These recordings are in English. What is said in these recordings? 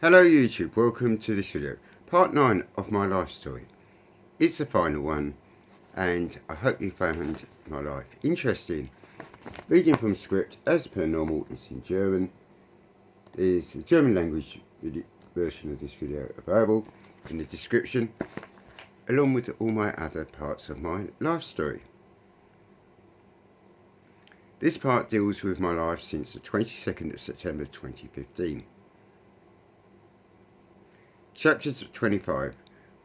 Hello YouTube, welcome to this video, part 9 of my life story. It's the final one and I hope you found my life interesting. Reading from script as per normal, it's in German. There's the German language version of this video available in the description, along with all my other parts of my life story. This part deals with my life since the 22nd of September 2015. Chapter 25.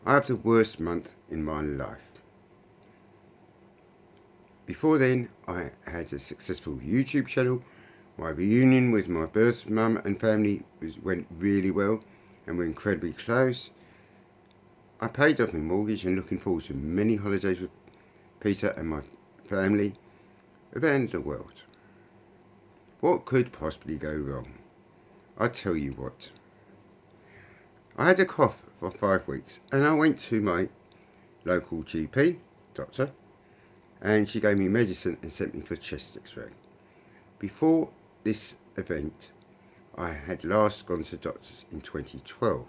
I have the worst month in my life. Before then, I had a successful YouTube channel. My reunion with my birth mum and family went really well and we're incredibly close. I paid off my mortgage and looking forward to many holidays with Peter and my family around the world. What could possibly go wrong? I tell you what. I had a cough for 5 weeks and I went to my local GP, doctor, and she gave me medicine and sent me for chest x-ray. Before this event, I had last gone to doctors in 2012.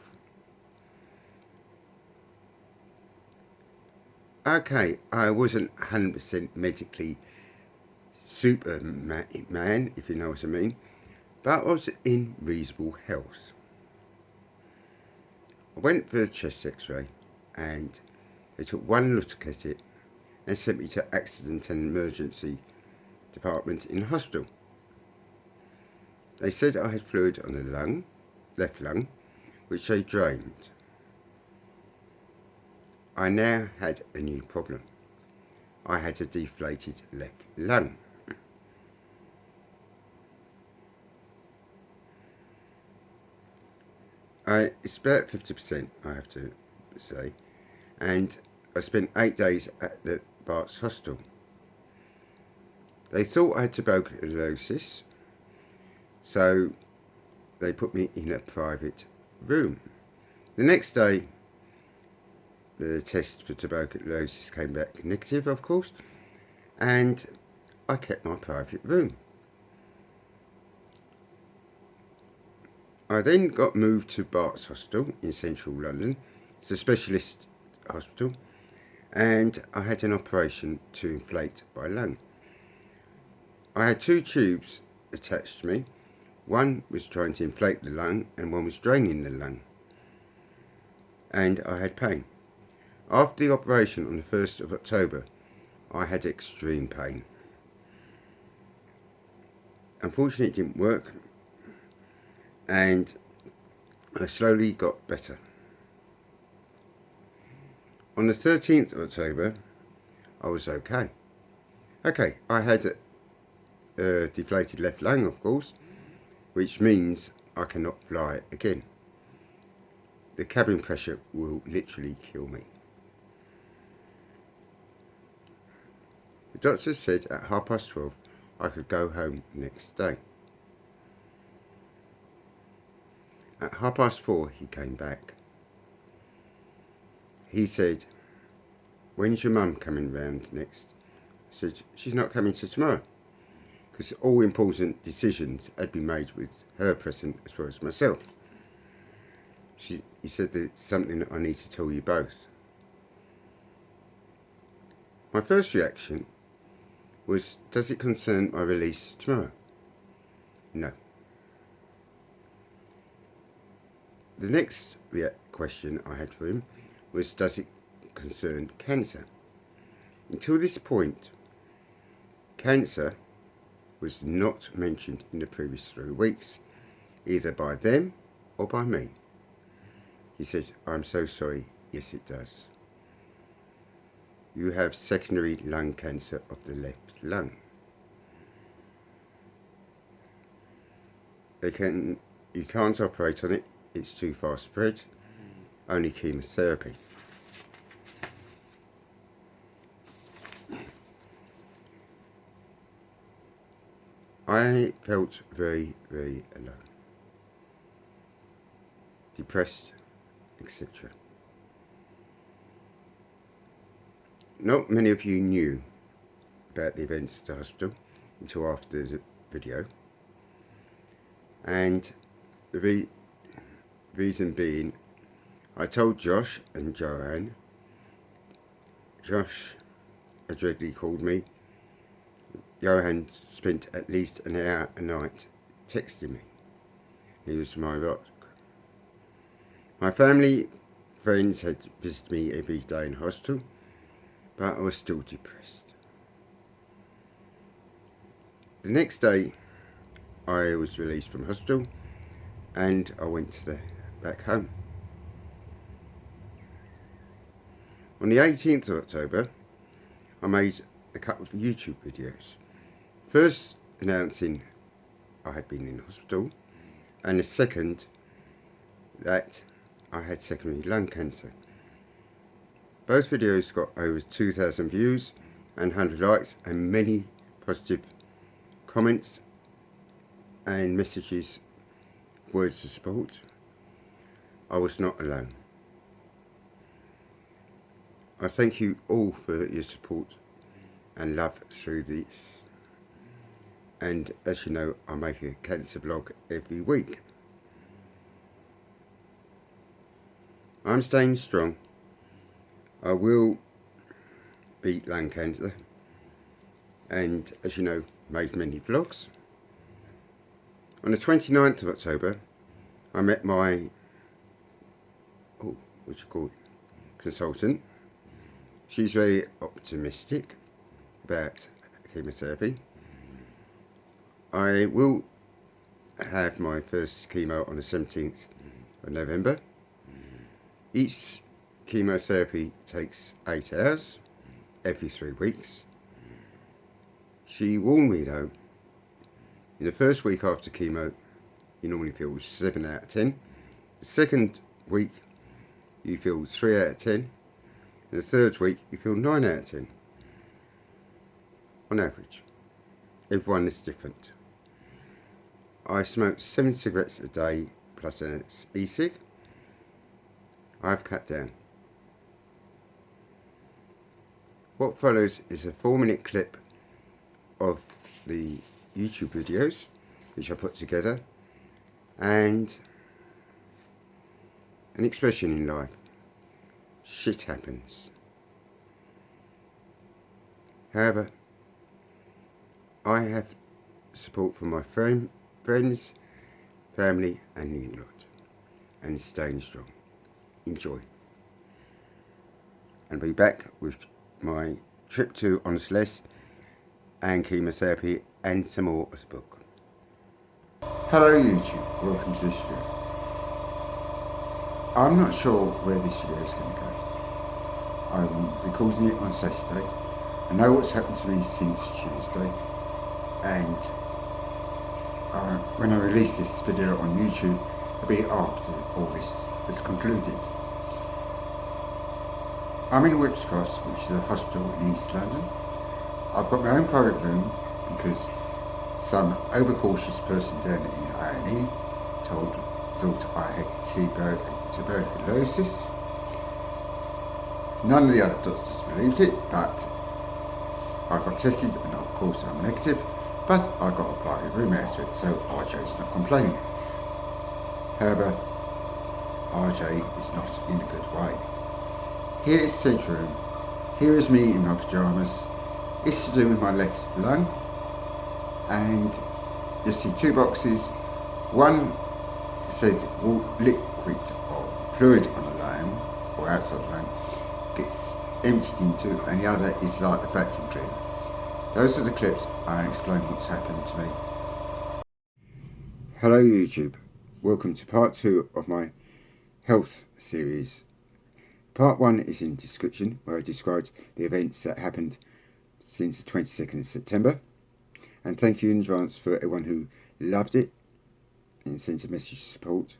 Okay, I wasn't 100% medically Superman, if you know what I mean, but I was in reasonable health. I went for the chest x-ray and they took one look at it and sent me to accident and emergency department in the hospital. They said I had fluid on the lung, left lung, which they drained. I now had a new problem. I had a deflated left lung. It's about 50%, I have to say, and I spent 8 days at the Bart's Hostel. They thought I had tuberculosis, so they put me in a private room. The next day, the test for tuberculosis came back negative, of course, and I kept my private room. I then got moved to Bart's Hostel in central London. It's a specialist hospital, and I had an operation to inflate my lung. I had 2 tubes attached to me. One was trying to inflate the lung and one was draining the lung. And I had pain. After the operation on the 1st of October, I had extreme pain. Unfortunately, it didn't work, and I slowly got better. On the 13th of October, I was okay. I had a deflated left lung, of course, which means I cannot fly again. The cabin pressure will literally kill me. The doctor said at 12:30 I could go home the next day. At 4:30 he came back. He said, "When's your mum coming round next?" I said, "She's not coming till tomorrow," because all important decisions had been made with her present as well as myself. He said, "There's something that I need to tell you both." My first reaction was, does it concern my release tomorrow? No. The next question I had for him was, does it concern cancer? Until this point, cancer was not mentioned in the previous 3 weeks, either by them or by me. He said, "I'm so sorry, yes it does. You have secondary lung cancer of the left lung. You can't operate on it, it's too far spread, only chemotherapy." I felt very, very alone, depressed, etc. Not many of you knew about the events at the hospital until after the video, and Reason being, I told Josh and Joanne, Josh as regularly called me, Johan spent at least an hour a night texting me. He was my rock. My family, friends had visited me every day in hospital, but I was still depressed. The next day, I was released from hospital and I went back home. On the 18th of October, I made a couple of YouTube videos. First announcing I had been in hospital, and the second that I had secondary lung cancer. Both videos got over 2,000 views and 100 likes and many positive comments and messages, words of support. I was not alone. I thank you all for your support and love through this. And as you know, I make a cancer vlog every week. I'm staying strong. I will beat lung cancer. And as you know, made many vlogs. On the 29th of October, I met my consultant. She's very optimistic about chemotherapy. I will have my first chemo on the 17th of November. Each chemotherapy takes 8 hours, every 3 weeks. She warned me though, in the first week after chemo, you normally feel 7 out of 10. The second week, you feel 3 out of 10. And the third week, you feel 9 out of 10. On average. Everyone is different. I smoke 7 cigarettes a day plus an e-cig. I've cut down. What follows is a 4-minute clip of the YouTube videos which I put together, and an expression in life: shit happens. However, I have support from my friends, family and new lot, and staying strong. Enjoy. And be back with my trip to Honest Lesse and chemotherapy and some more of the book. Hello YouTube, welcome to this video. I'm not sure where this video is going to go. I'm recording it on Saturday. I know what's happened to me since Tuesday, and when I release this video on YouTube, it'll be after all this is concluded. I'm in Whips Cross, which is a hospital in East London. I've got my own private room because some overcautious person down in A&E thought I had tuberculosis. None of the other doctors believed it, but I got tested and of course I'm negative, but I got a private room out of it, so RJ's not complaining. However, RJ is not in a good way. Here is said room. Here is me in my pyjamas. It's to do with my left lung, and you see 2 boxes. One says liquid or fluid on the lung or outside the lung gets emptied into, and the other is like a vacuum cleaner. Those are the clips. I explain what's happened to me. Hello YouTube, welcome to part 2 of my health series. Part 1 is in the description, where I described the events that happened since the 22nd of September. And thank you in advance for everyone who loved it and sent a message of support.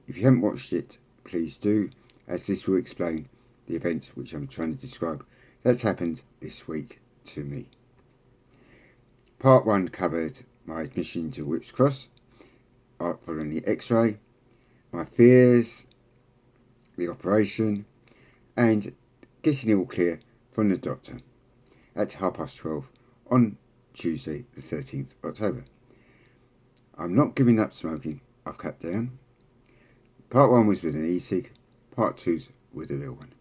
If you haven't watched it, please do, as this will explain the events which I'm trying to describe that's happened this week to me. Part 1 covered my admission to Whips Cross following the x-ray, my fears, the operation, and getting it all clear from the doctor at 12:30 on Tuesday the 13th October. I'm not giving up smoking, I've cut down. Part 1 was with an e-cig, part 2's with a real one.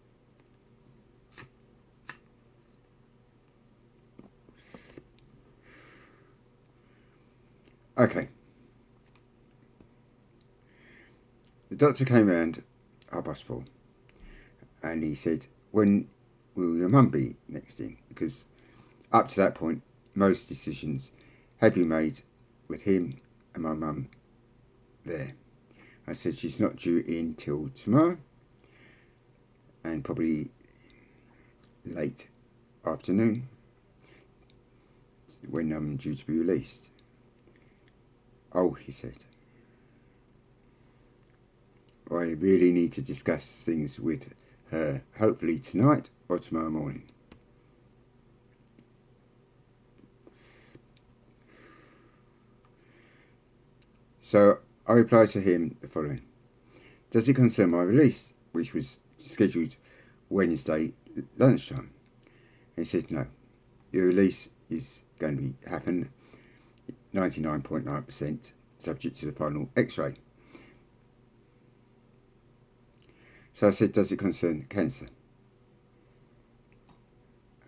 Okay. The doctor came round 4:30 and he said, when will your mum be next in? Because up to that point, most decisions had been made with him and my mum there. I said she's not due in till tomorrow and probably late afternoon when I'm due to be released. Oh, he said, I really need to discuss things with her, hopefully tonight or tomorrow morning. So I replied to him the following. Does it concern my release, which was scheduled Wednesday lunchtime? He said, no, your release is going to happen 99.9% subject to the final x-ray. So I said, does it concern cancer?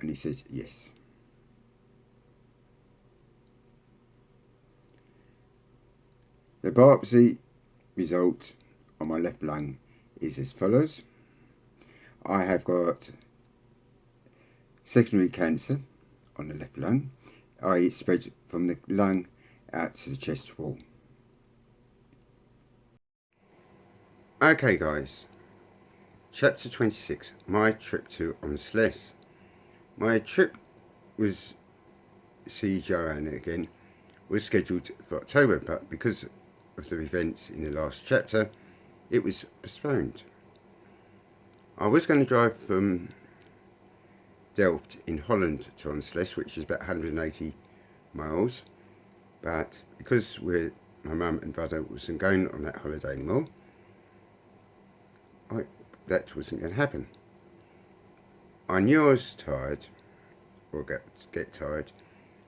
And he said, yes. The biopsy result on my left lung is as follows. I have got secondary cancer on the left lung. I spread from the lung out to the chest wall. Okay guys, chapter 26, my trip to Lesse. My trip was see Joanne again was scheduled for October, but because of the events in the last chapter, it was postponed. I was going to drive from Delft in Holland to Lesse, which is about 180 miles, but because my mum and brother wasn't going on that holiday anymore, that wasn't going to happen. I knew I was tired, or get tired,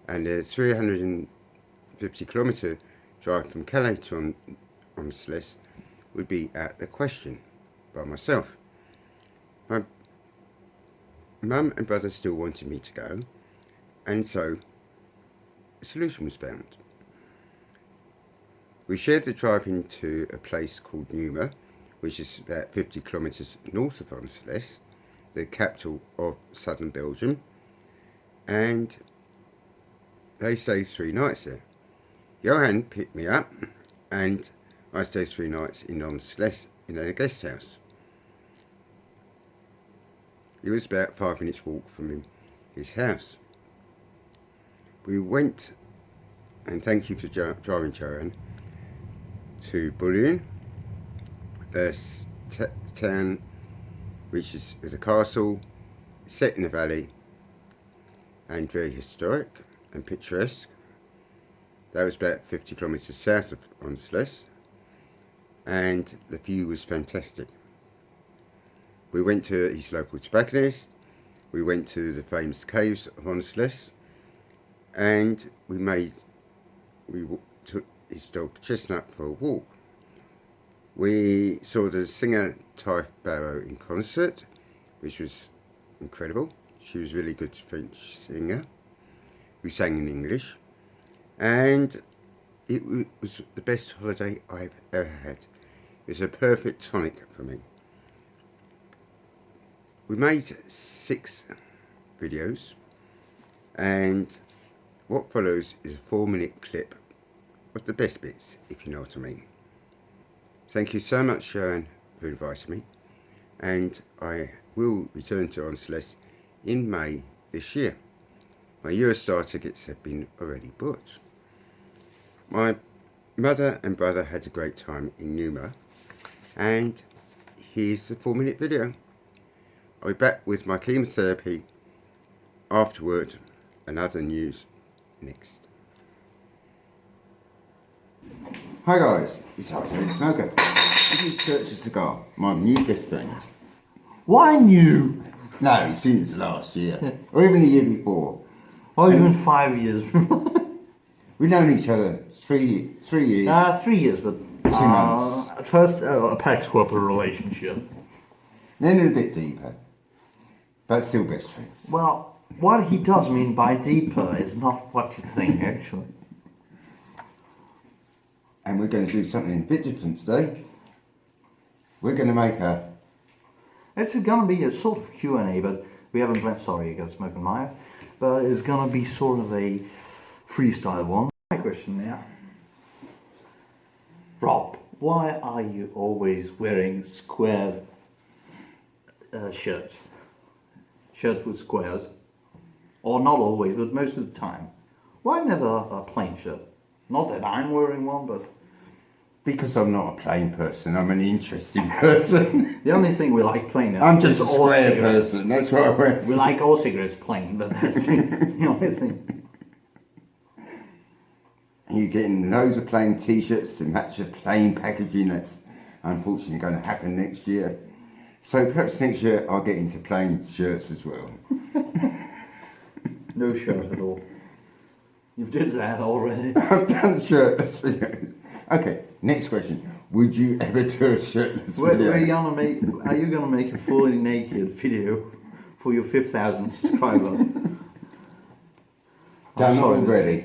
and a 350 kilometre drive from Calais to Lesse would be out of the question by myself. My mum and brother still wanted me to go, and so a solution was found. We shared the drive into a place called Numa, which is about 50 kilometres north of Lesse, the capital of southern Belgium, and they stayed 3 nights there. Johan picked me up and I stayed 3 nights in Lesse in a guest house. It was about 5 minutes walk from his house. We went, and thank you for driving Johan, to Bullion, a town which is with a castle set in a valley and very historic and picturesque. That was about 50 kilometres south of Lesse, and the view was fantastic. We went to his local tobacconist, we went to the famous caves of Lesse, and we took his dog Chestnut for a walk. We saw the singer Ty Barrow in concert, which was incredible. She was a really good French singer who sang in English, and it was the best holiday I've ever had. It was a perfect tonic for me. We made 6 videos, and what follows is a 4-minute clip of the best bits, if you know what I mean. Thank you so much, Sharon, for inviting me, and I will return to Lesse in May this year. My Eurostar tickets have been already booked. My mother and brother had a great time in Numa, and here's the 4-minute video. I'll be back with my chemotherapy afterward and other news next. Hi guys, it's RJTHESMOKER. This is Church of Cigar, my new best friend. Why new? No, since last year, or even the year before. Or even 5 years. We've known each other 3 years. 3 years, but 2 months. At first, a pax-couple relationship. Then a bit deeper. But still best friends. Well, what he does mean by deeper is not what you think, actually. And we're going to do something a bit different today. We're going to make a... It's going to be a sort of Q&A, but we haven't planned... Sorry, you got smoke in my eye. But it's going to be sort of a freestyle one. My question now. Rob, why are you always wearing square shirts? Shirts with squares. Or not always, but most of the time. Why never a plain shirt? Not that I'm wearing one, but... Because I'm not a plain person, I'm an interesting person. The only thing we like plain... I'm just a square person, that's what I wear. We like all cigarettes plain, but that's the only thing. And you're getting loads of plain t-shirts to match the plain packaging that's unfortunately going to happen next year. So perhaps next year I'll get into plain shirts as well. No shirt at all. You did that already. I've done shirtless videos. Okay, next question. Would you ever do a shirtless video? Are you gonna make a fully naked video for your 5,000 subscriber? Done already.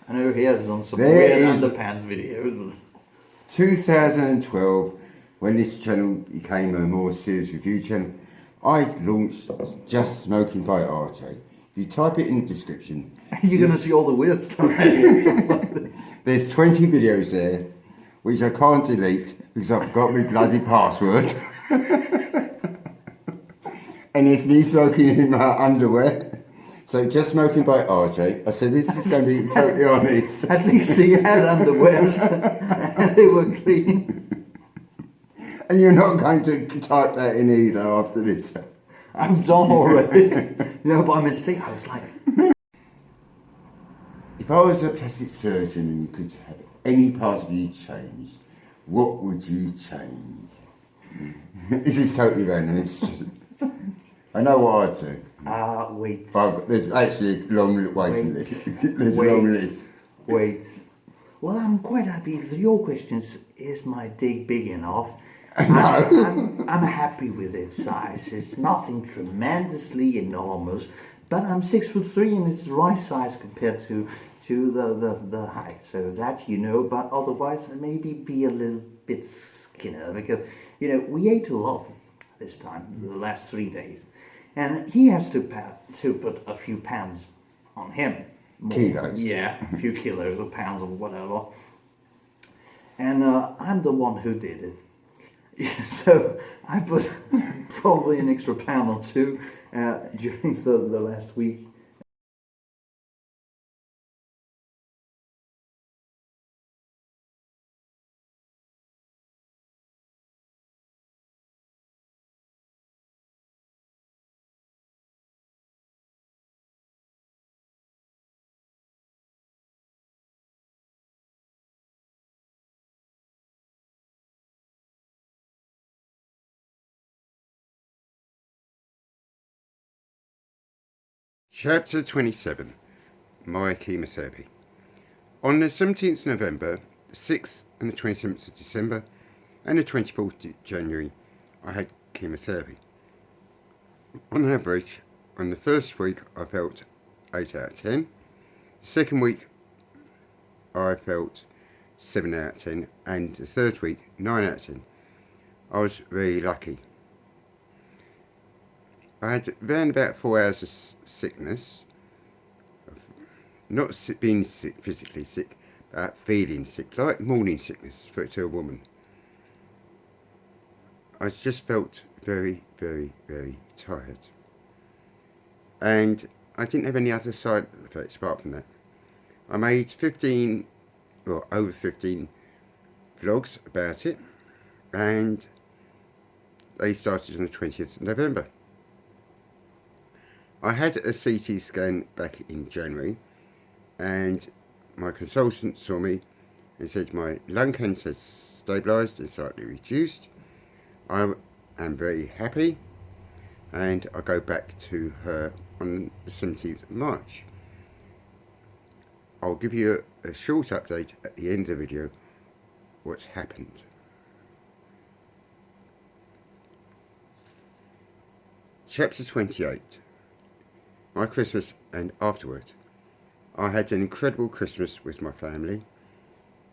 I know he has done some weird underpants videos. But 2012, when this channel became a more serious review channel, I launched Just Smoking by RJ. If you type it in the description, you're going to see all the weird stuff. There's 20 videos there, which I can't delete because I've got my bloody password. And it's me smoking in my underwear. So Just Smoking by RJ. I said this is going to be totally honest. At least you had underwears and they were clean. And you're not going to type that in either after this. I'm done already. By mistake, I was like... If I was a plastic surgeon and you could have any part of you changed, what would you change? This is totally random. It's just, I know what I'd do. Wait. But there's actually a long waiting list. There's a long list. Wait. Well, I'm quite happy if your question is my dick big enough? No. I'm happy with its size. It's nothing tremendously enormous, but I'm 6'3" and it's the right size compared to the height. So that but otherwise maybe be a little bit skinnier because we ate a lot this time, the last 3 days, and he has to put a few pounds on him. More. Kilos. Yeah, a few kilos or pounds or whatever. And I'm the one who did it. So I put probably an extra pound or two during the last week. Chapter 27. My chemotherapy. On the 17th of November, the 6th and the 27th of December, and the 24th of January, I had chemotherapy. On average, on the first week I felt 8 out of 10. The second week I felt 7 out of 10. And the third week, 9 out of 10. I was very lucky. I had around about 4 hours of sickness, not being sick, physically sick, but feeling sick, like morning sickness to a woman. I just felt very, very, very tired. And I didn't have any other side effects apart from that. I made over 15 vlogs about it, and they started on the 20th of November. I had a CT scan back in January, and my consultant saw me and said my lung cancer has stabilised and slightly reduced. I am very happy, and I go back to her on the 17th of March. I'll give you a short update at the end of the video what's happened. Chapter 28. My Christmas and afterward. I had an incredible Christmas with my family.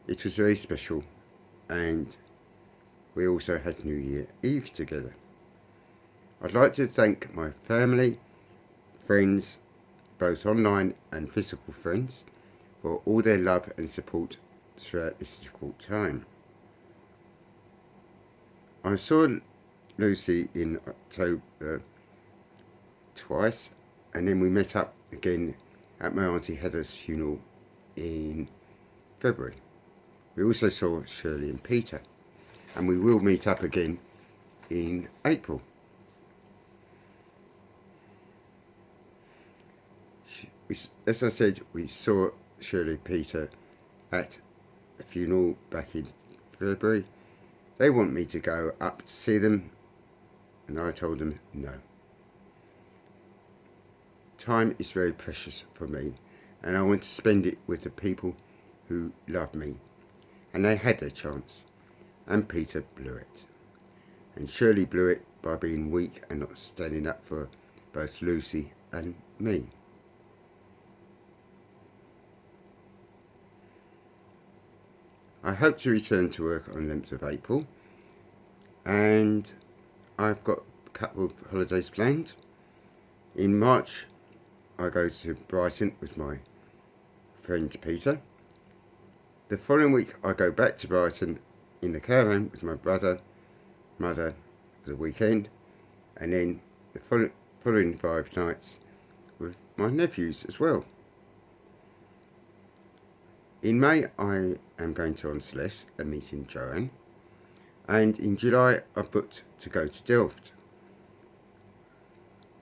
It was very special, and we also had New Year Eve together. I'd like to thank my family, friends, both online and physical friends, for all their love and support throughout this difficult time. I saw Lucy in October twice, and then we met up again at my Auntie Heather's funeral in February. We also saw Shirley and Peter, and we will meet up again in April. As I said, we saw Shirley and Peter at a funeral back in February. They want me to go up to see them, and I told them no. Time is very precious for me, and I want to spend it with the people who love me. And they had their chance, and Peter blew it. And Shirley blew it by being weak and not standing up for both Lucy and me. I hope to return to work on the 11th of April, and I've got a couple of holidays planned. In March, I go to Brighton with my friend Peter. The following week, I go back to Brighton in the caravan with my brother, mother for the weekend, and then the following 5 nights with my nephews as well. In May, I am going to Lesse and meeting Joanne, and in July, I've booked to go to Delft.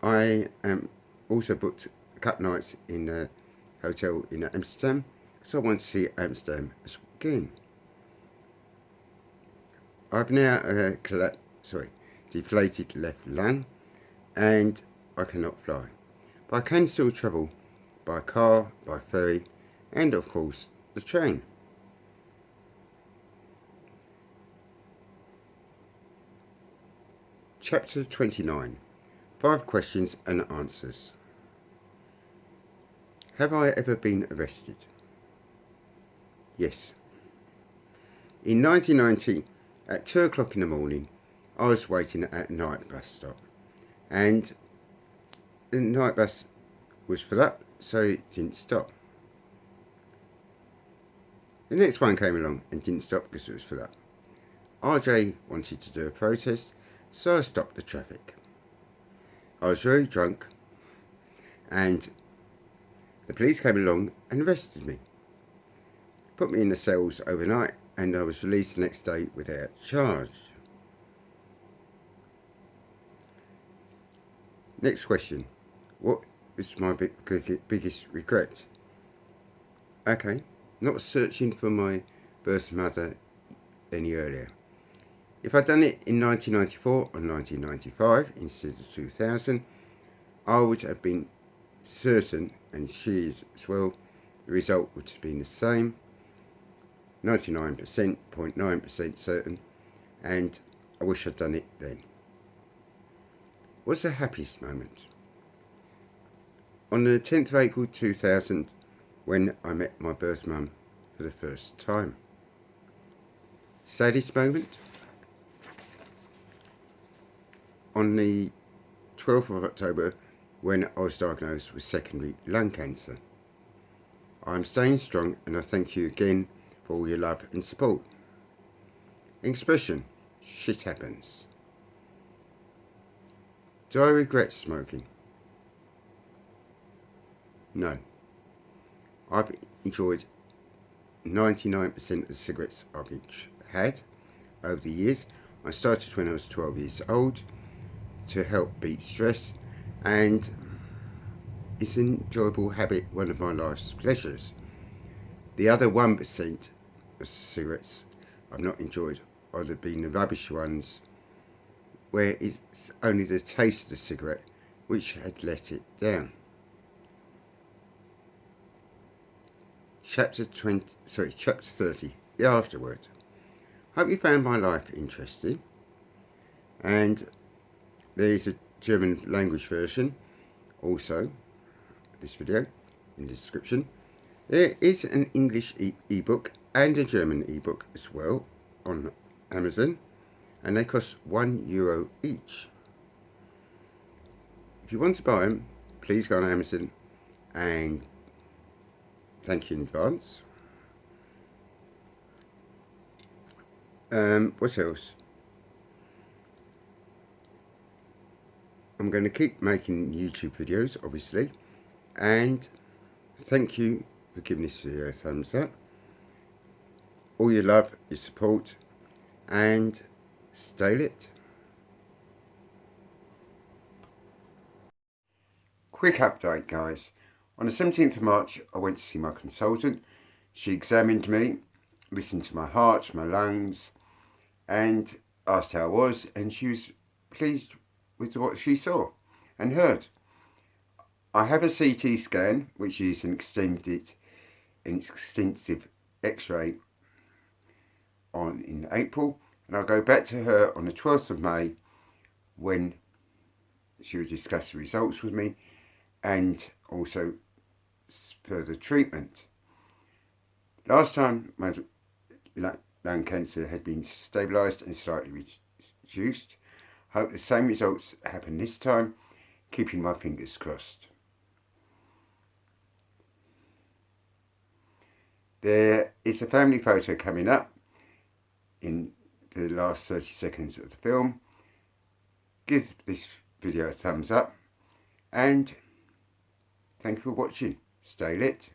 I am also booked a couple nights in a hotel in Amsterdam, so I want to see Amsterdam again. I've now deflated left lung, and I cannot fly, but I can still travel by car, by ferry, and of course the train. Chapter 29. 5 questions and answers. Have I ever been arrested? Yes. In 1990, at 2 o'clock in the morning, I was waiting at a night bus stop, and the night bus was full up, so it didn't stop. The next one came along and didn't stop because it was full up. RJ wanted to do a protest, so I stopped the traffic. I was very drunk, and the police came along and arrested me, put me in the cells overnight, and I was released the next day without charge. Next question. What is my biggest regret? Okay, not searching for my birth mother any earlier. If I'd done it in 1994 or 1995 instead of 2000, I would have been certain, and she is as well, the result would have been the same, 99.9% certain, and I wish I'd done it then. What's the happiest moment? On the 10th of April 2000, when I met my birth mum for the first time. Saddest moment? On the 12th of October, when I was diagnosed with secondary lung cancer. I am staying strong, and I thank you again for all your love and support. Expression: shit happens. Do I regret smoking? No. I've enjoyed 99% of the cigarettes I've had over the years. I started when I was 12 years old to help beat stress, and it's an enjoyable habit, one of my life's pleasures. The other 1% of cigarettes I've not enjoyed are the rubbish ones where it's only the taste of the cigarette which had let it down. chapter 30, the afterword. Hope you found my life interesting, and there is a German language version also this video in the description. There is an English ebook and a German ebook as well on Amazon, and they cost €1 each. If you want to buy them, please go on Amazon, and thank you in advance. What else? I'm going to keep making YouTube videos, obviously, and thank you for giving this video a thumbs up. All your love, your support, and stay lit. Quick update, guys. On the 17th of March, I went to see my consultant. She examined me, listened to my heart, my lungs, and asked how I was, and she was pleased with what she saw and heard. I have a CT scan, which is an extensive X-ray in April, and I'll go back to her on the 12th of May when she will discuss the results with me and also further treatment. Last time my lung cancer had been stabilised and slightly reduced. Hope the same results happen this time, keeping my fingers crossed. There is a family photo coming up in the last 30 seconds of the film. Give this video a thumbs up, and thank you for watching. Stay lit.